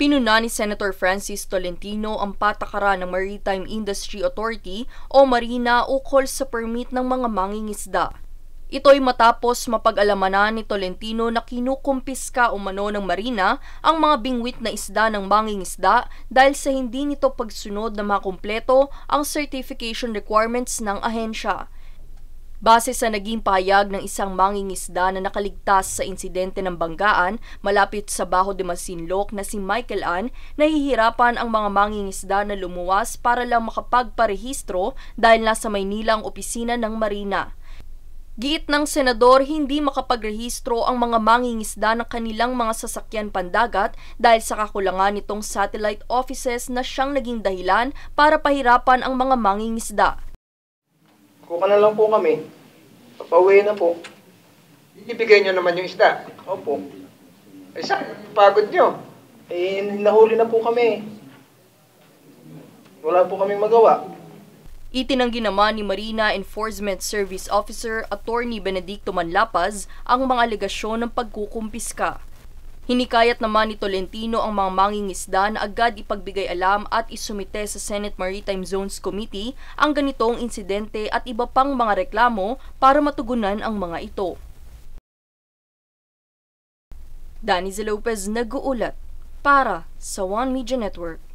Pinuna ni Senator Francis Tolentino ang patakaran ng Maritime Industry Authority o Marina ukol sa permit ng mga mangingisda. Ito'y matapos mapag-alamanan ni Tolentino na kinukumpiska umano ng Marina ang mga bingwit na isda ng mangingisda dahil sa hindi nito pagsunod na makumpleto ang certification requirements ng ahensya. Base sa naging pahayag ng isang mangingisda na nakaligtas sa insidente ng banggaan malapit sa Bajo de Masinloc na si Michael Ann, nahihirapan ang mga mangingisda na lumuwas para lang makapagparehistro dahil nasa Maynila ang opisina ng Marina. Giit ng senador, hindi makapagrehistro ang mga mangingisda ng kanilang mga sasakyan pandagat dahil sa kakulangan nitong satellite offices na siyang naging dahilan para pahirapan ang mga mangingisda. Kuha na lang po kami. Papauwi na po. Ibigay nyo naman yung isda. Opo. Eh, pagod nyo. Eh, nahuli na po kami. Wala po kaming magawa. Itinanggi naman ni Marina Enforcement Service Officer Attorney Benedicto Manlapaz ang mga alegasyon ng pagkukumpiska. Hinikayat naman ni Tolentino ang mga mangingisda na agad ipagbigay alam at isumite sa Senate Maritime Zones Committee ang ganitong insidente at iba pang mga reklamo para matugunan ang mga ito. Danny Z. Lopez nag-uulat para sa One Media Network.